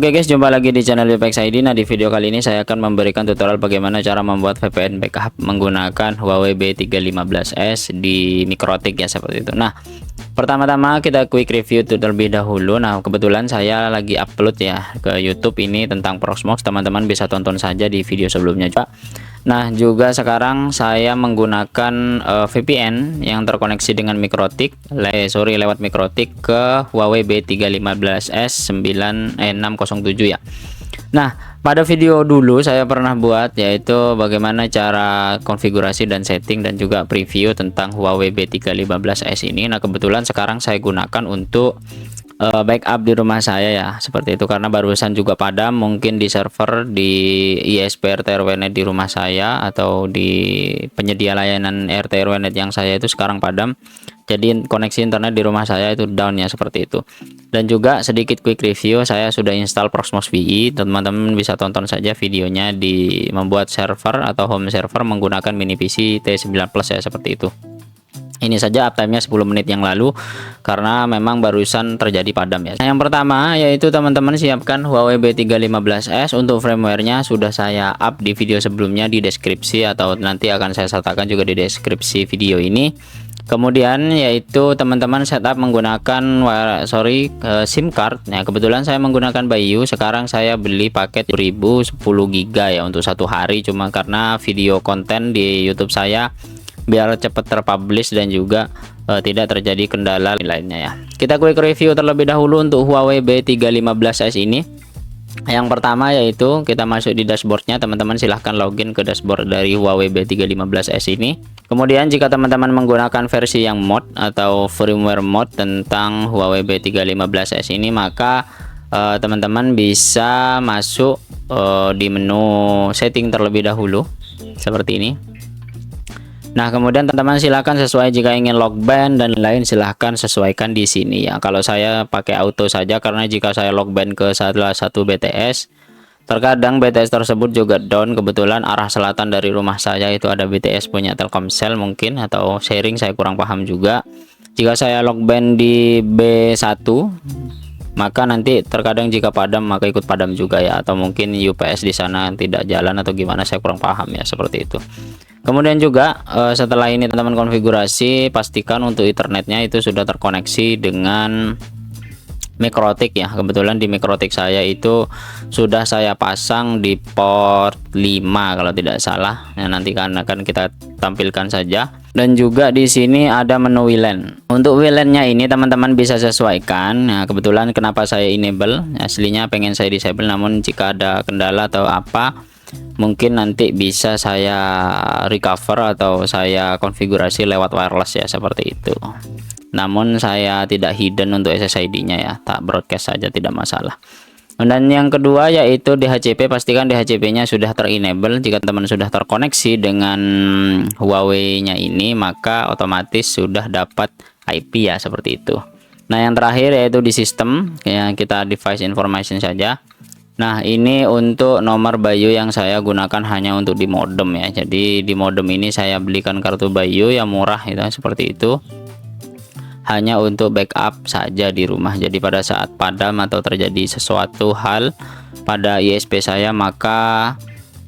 Oke guys, jumpa lagi di channel Yupex ID. Nah, di video kali ini saya akan memberikan tutorial bagaimana cara membuat VPN backup menggunakan Huawei B315S di Mikrotik ya, seperti itu. Nah, pertama-tama kita quick review terlebih dahulu. Nah, kebetulan saya lagi upload ya ke YouTube ini tentang Proxmox. Teman-teman bisa tonton saja di video sebelumnya juga. Nah, juga sekarang saya menggunakan VPN yang terkoneksi dengan Mikrotik, lewat Mikrotik ke Huawei B315S 607 ya. Nah, pada video dulu saya pernah buat yaitu bagaimana cara konfigurasi dan setting dan juga preview tentang Huawei B315S ini. Nah, kebetulan sekarang saya gunakan untuk backup di rumah saya ya, seperti itu, karena barusan juga padam, mungkin di server di ISP RT RW-net di rumah saya atau di penyedia layanan RT RW-net yang saya itu sekarang padam, jadi koneksi internet di rumah saya itu down ya, seperti itu. Dan juga sedikit quick review, saya sudah install Proxmox VE, teman-teman bisa tonton saja videonya di membuat server atau home server menggunakan mini PC T9 Plus ya, seperti itu. Ini saja uptime-nya 10 menit yang lalu karena memang barusan terjadi padam ya. Nah, yang pertama yaitu teman-teman siapkan Huawei B315S. Untuk firmware-nya sudah saya up di video sebelumnya di deskripsi, atau nanti akan saya sertakan juga di deskripsi video ini. Kemudian yaitu teman-teman setup menggunakan SIM card. Nah, kebetulan saya menggunakan Bayu. Sekarang saya beli paket 1010 GB ya untuk satu hari, cuma karena video konten di YouTube saya biar cepat terpublish dan juga tidak terjadi kendala lainnya ya. Kita quick review terlebih dahulu untuk Huawei B315S ini. Yang pertama yaitu kita masuk di dashboardnya, teman-teman silahkan login ke dashboard dari Huawei B315S ini. Kemudian jika teman-teman menggunakan versi yang mod atau firmware mod tentang Huawei B315S ini, maka teman-teman bisa masuk di menu setting terlebih dahulu seperti ini. Nah, kemudian teman-teman silahkan sesuai, jika ingin lock band dan lain silahkan sesuaikan di sini ya. Kalau saya pakai auto saja karena jika saya lock band ke salah satu BTS, terkadang BTS tersebut juga down. Kebetulan arah selatan dari rumah saya itu ada BTS punya Telkomsel mungkin, atau sharing, saya kurang paham juga. Jika saya lock band di B1, maka nanti terkadang jika padam maka ikut padam juga ya, atau mungkin UPS di sana tidak jalan atau gimana, saya kurang paham ya, seperti itu. Kemudian juga setelah ini teman-teman konfigurasi, pastikan untuk internetnya itu sudah terkoneksi dengan Mikrotik ya. Kebetulan di Mikrotik saya itu sudah saya pasang di port 5 kalau tidak salah. Nah, nanti akan kita tampilkan saja. Dan juga di sini ada menu WLAN. Untuk WLAN-nya ini teman-teman bisa sesuaikan. Nah, kebetulan kenapa saya enable? Aslinya pengen saya disable, namun jika ada kendala atau apa, mungkin nanti bisa saya recover atau saya konfigurasi lewat wireless ya, seperti itu. Namun saya tidak hidden untuk SSID-nya ya, tak broadcast saja, tidak masalah. Dan yang kedua yaitu DHCP, pastikan DHCP-nya sudah terenable. Jika teman sudah terkoneksi dengan Huawei-nya ini, maka otomatis sudah dapat IP ya, seperti itu. Nah, yang terakhir yaitu di sistem yang kita device information saja. Nah, ini untuk nomor Bayu yang saya gunakan hanya untuk di modem ya. Jadi di modem ini saya belikan kartu Bayu yang murah itu, seperti itu. Hanya untuk backup saja di rumah. Jadi pada saat padam atau terjadi sesuatu hal pada ISP saya, maka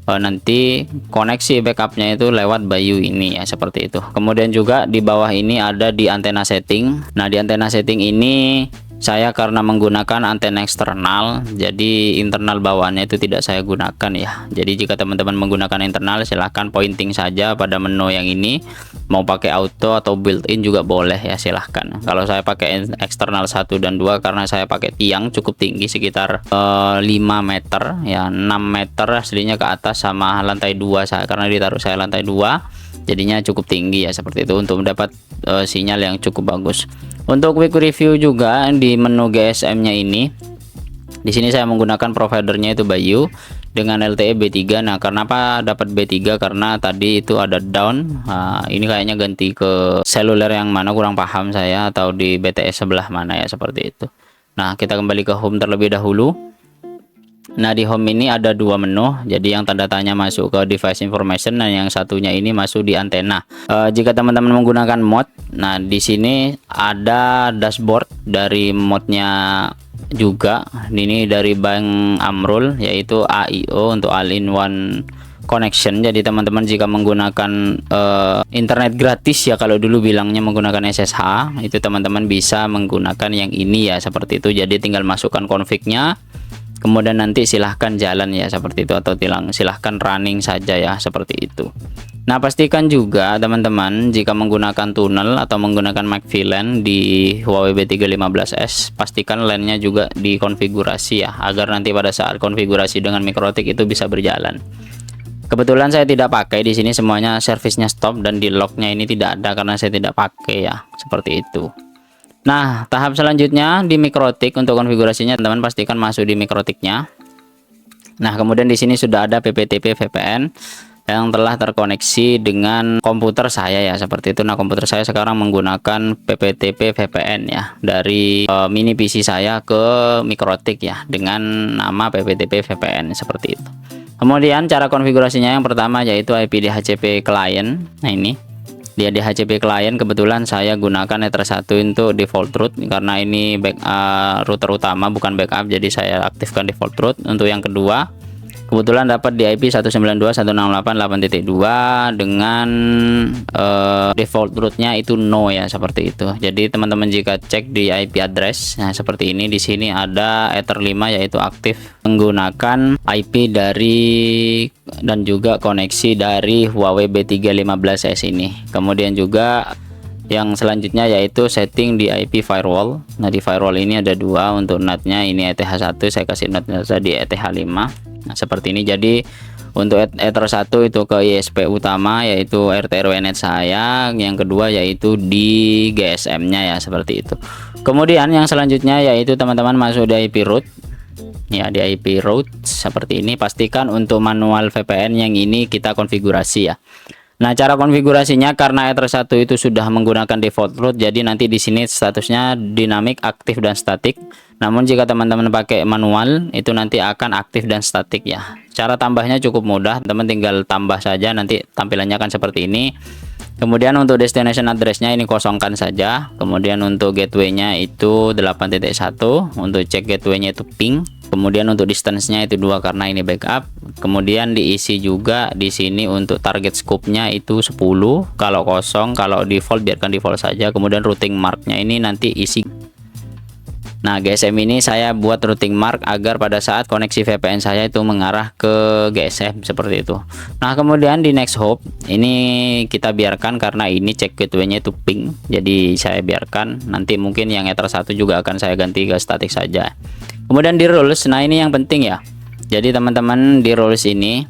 nanti koneksi backupnya itu lewat Bayu ini ya, seperti itu. Kemudian juga di bawah ini ada di antena setting. Nah, di antena setting ini saya karena menggunakan antena eksternal, jadi internal bawaannya itu tidak saya gunakan ya. Jadi jika teman-teman menggunakan internal, silahkan pointing saja pada menu yang ini. Mau pakai auto atau built-in juga boleh ya, silahkan. Kalau saya pakai eksternal 1 dan 2 karena saya pakai tiang cukup tinggi, sekitar 5 meter ya, 6 meter aslinya ke atas, sama lantai 2 saya, karena ditaruh saya lantai 2, jadinya cukup tinggi ya, seperti itu, untuk mendapat sinyal yang cukup bagus. Untuk quick review juga di menu GSM-nya ini, di sini saya menggunakan providernya itu Bayu dengan LTE B3. Nah, kenapa dapat B3? Karena tadi itu ada down. Nah, ini kayaknya ganti ke seluler yang mana kurang paham saya, atau di BTS sebelah mana ya, seperti itu. Nah, kita kembali ke home terlebih dahulu. Nah, di home ini ada dua menu. Jadi yang tanda tanya masuk ke device information, dan yang satunya ini masuk di antena. Jika teman-teman menggunakan mod, nah di sini ada dashboard dari modnya juga ini dari Bank Amrul, yaitu AIO untuk all-in-one connection. Jadi teman-teman jika menggunakan internet gratis ya, kalau dulu bilangnya menggunakan SSH, itu teman-teman bisa menggunakan yang ini ya, seperti itu. Jadi tinggal masukkan config-nya, kemudian nanti silahkan jalan ya, seperti itu, atau silahkan running saja ya, seperti itu. Nah, pastikan juga teman-teman jika menggunakan tunnel atau menggunakan McAfee LAN di Huawei B315S, pastikan LAN-nya juga dikonfigurasi ya, agar nanti pada saat konfigurasi dengan Mikrotik itu bisa berjalan. Kebetulan saya tidak pakai di sini, semuanya servisnya stop, dan di lognya ini tidak ada karena saya tidak pakai ya, seperti itu. Nah, tahap selanjutnya di Mikrotik untuk konfigurasinya, teman-teman pastikan masuk di Mikrotiknya. Nah, kemudian di sini sudah ada PPTP VPN yang telah terkoneksi dengan komputer saya ya, seperti itu. Nah, komputer saya sekarang menggunakan PPTP VPN ya, dari mini PC saya ke Mikrotik ya, dengan nama PPTP VPN, seperti itu. Kemudian cara konfigurasinya yang pertama yaitu IP DHCP client. Nah, ini dia DHCP client, kebetulan saya gunakan Ether 1 untuk default root karena ini router utama bukan backup, jadi saya aktifkan default root. Untuk yang kedua, kebetulan dapat di IP 192.168.8.2 dengan default rootnya itu no ya, seperti itu. Jadi teman-teman jika cek di IP address, nah seperti ini, di sini ada Ether 5 yaitu aktif menggunakan IP dari dan juga koneksi dari Huawei B315S ini. Kemudian juga yang selanjutnya yaitu setting di IP firewall. Nah, di firewall ini ada dua untuk NAT-nya, ini ETH1, saya kasih NAT-nya di ETH5. Nah, seperti ini. Jadi untuk Ether 1 itu ke ISP utama yaitu RT/RW-NET saya, yang kedua yaitu di GSM-nya ya, seperti itu. Kemudian yang selanjutnya yaitu teman-teman masuk di IP root. Ya, di IP root seperti ini. Pastikan untuk manual VPN yang ini kita konfigurasi ya. Nah, cara konfigurasinya karena Ether 1 itu sudah menggunakan default root, jadi nanti di sini statusnya dinamik, aktif, dan statik. Namun jika teman-teman pakai manual itu nanti akan aktif dan statik ya. Cara tambahnya cukup mudah, teman tinggal tambah saja, nanti tampilannya akan seperti ini. Kemudian untuk destination address-nya ini kosongkan saja. Kemudian untuk gateway-nya itu 8.1, untuk cek gateway-nya itu ping. Kemudian untuk distance-nya itu 2 karena ini backup. Kemudian diisi juga di sini untuk target scope-nya itu 10. Kalau kosong, kalau default biarkan default saja. Kemudian routing mark-nya ini nanti isi. Nah, GSM ini saya buat routing mark agar pada saat koneksi VPN saya itu mengarah ke GSM, seperti itu. Nah, kemudian di next hop ini kita biarkan karena ini cek gateway-nya itu ping. Jadi saya biarkan, nanti mungkin yang Ether 1 juga akan saya ganti ke statik saja. Kemudian di rules, nah ini yang penting ya. Jadi teman-teman di rules ini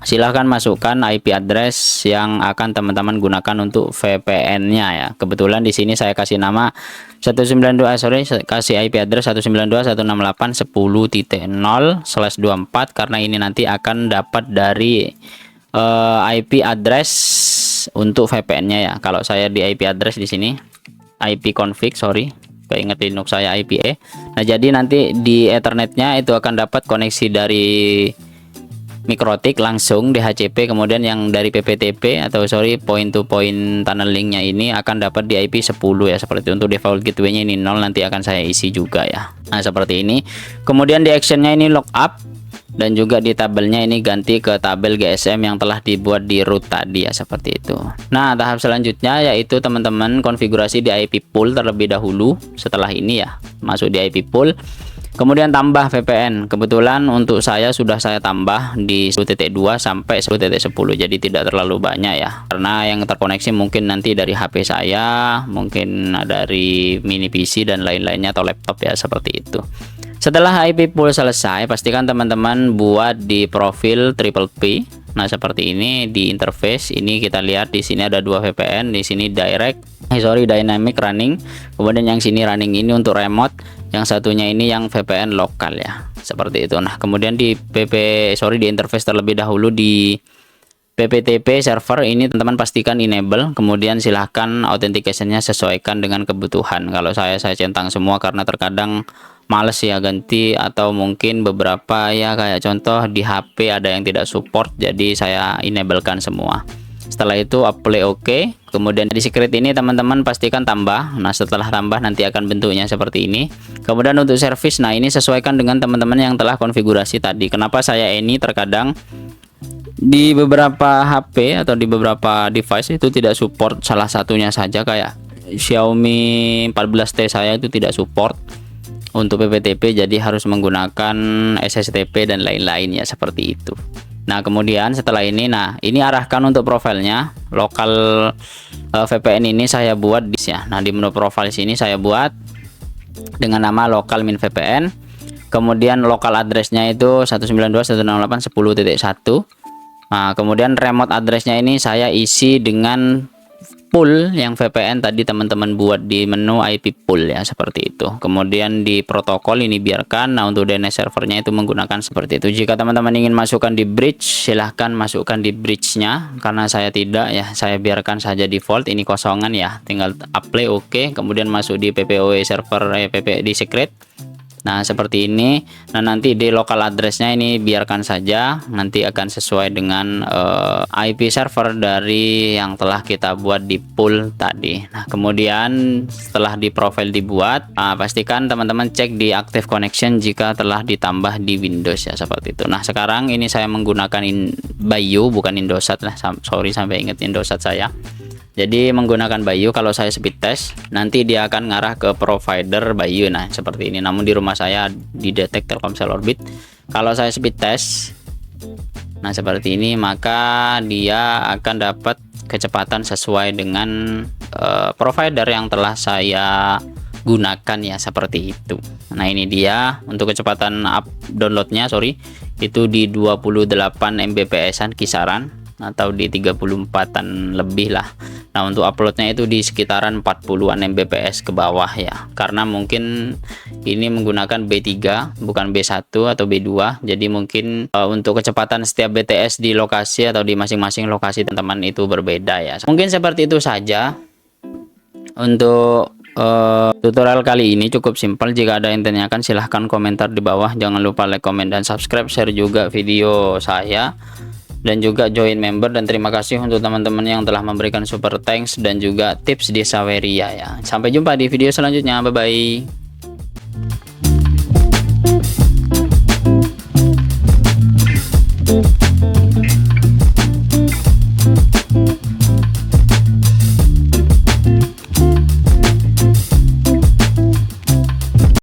silahkan masukkan IP address yang akan teman-teman gunakan untuk VPN-nya ya. Kebetulan di sini saya kasih nama 192, kasih IP address 192.168.10.0/24 karena ini nanti akan dapat dari IP address untuk VPN-nya ya. Kalau saya di IP address di sini IP config, keinget Linux saya IPA. Nah, jadi nanti di Ethernet-nya itu akan dapat koneksi dari Mikrotik langsung DHCP, kemudian yang dari PPTP atau point to point tunneling-nya ini akan dapat di IP 10 ya, seperti itu. Untuk default gateway-nya ini 0, nanti akan saya isi juga ya. Nah, seperti ini. Kemudian di action-nya ini lookup, dan juga di tabelnya ini ganti ke tabel GSM yang telah dibuat di root tadi ya, seperti itu. Nah, tahap selanjutnya yaitu teman-teman konfigurasi di IP pool terlebih dahulu. Setelah ini ya, masuk di IP pool. Kemudian tambah VPN. Kebetulan untuk saya sudah saya tambah di 10.2 sampai 10.10, jadi tidak terlalu banyak ya. Karena yang terkoneksi mungkin nanti dari HP saya, mungkin dari mini PC dan lain-lainnya atau laptop ya, seperti itu. Setelah IP pool selesai, pastikan teman-teman buat di profil triple P. Nah, seperti ini di interface ini kita lihat di sini ada dua VPN, di sini dynamic running. Kemudian yang sini running ini untuk remote, yang satunya ini yang VPN lokal ya. Seperti itu. Nah, kemudian di di interface terlebih dahulu di PPTP server ini teman-teman pastikan enable, kemudian silahkan authentication-nya sesuaikan dengan kebutuhan. Kalau saya centang semua karena terkadang males ya ganti, atau mungkin beberapa ya kayak contoh di HP ada yang tidak support, jadi saya enablekan semua. Setelah itu apply OK. Kemudian di secret ini teman-teman pastikan tambah. Nah setelah tambah nanti akan bentuknya seperti ini. Kemudian untuk service, nah ini sesuaikan dengan teman-teman yang telah konfigurasi tadi. Kenapa saya ini terkadang di beberapa HP atau di beberapa device itu tidak support salah satunya saja, kayak Xiaomi 14T saya itu tidak support untuk PPTP, jadi harus menggunakan SSTP dan lain-lain ya, seperti itu. Nah kemudian setelah ini, nah ini arahkan untuk profilnya. Lokal VPN ini saya buat di ya. Nah di menu profil sini saya buat dengan nama lokal min VPN. Kemudian lokal addressnya itu 192.168.10.1. Nah kemudian remote addressnya ini saya isi dengan pool yang VPN tadi teman-teman buat di menu IP pool ya, seperti itu. Kemudian di protokol ini biarkan. Nah untuk DNS servernya itu menggunakan seperti itu. Jika teman-teman ingin masukkan di bridge, silahkan masukkan di bridge-nya. Karena saya tidak ya, saya biarkan saja default ini kosongan ya. Tinggal apply OK, kemudian masuk di PPOE server PP di secret. Nah seperti ini. Nah nanti di lokal addressnya ini biarkan saja, nanti akan sesuai dengan IP server dari yang telah kita buat di pool tadi. Nah kemudian setelah di profile dibuat, pastikan teman-teman cek di active connection jika telah ditambah di Windows ya, seperti itu. Nah sekarang ini saya menggunakan Bayu bukan Indosat lah, sorry sampai inget Indosat saya. Jadi menggunakan Bayu. Kalau saya speed test nanti dia akan ngarah ke provider Bayu. Nah seperti ini, namun di rumah saya didetek Telkomsel Orbit. Kalau saya speed test, nah seperti ini, maka dia akan dapat kecepatan sesuai dengan provider yang telah saya gunakan ya, seperti itu. Nah ini dia untuk kecepatan downloadnya, sorry, itu di 28 Mbps-an kisaran, atau di 34-an lebih lah. Nah untuk uploadnya itu di sekitaran 40-an Mbps ke bawah ya, karena mungkin ini menggunakan B3 bukan B1 atau B2, jadi mungkin untuk kecepatan setiap BTS di lokasi atau di masing-masing lokasi teman-teman itu berbeda ya. Mungkin seperti itu saja untuk tutorial kali ini, cukup simpel. Jika ada yang tanyakan silahkan komentar di bawah. Jangan lupa like, comment, dan subscribe, share juga video saya, dan juga join member. Dan terima kasih untuk teman-teman yang telah memberikan super thanks dan juga tips di Saweria ya. Sampai jumpa di video selanjutnya, bye bye.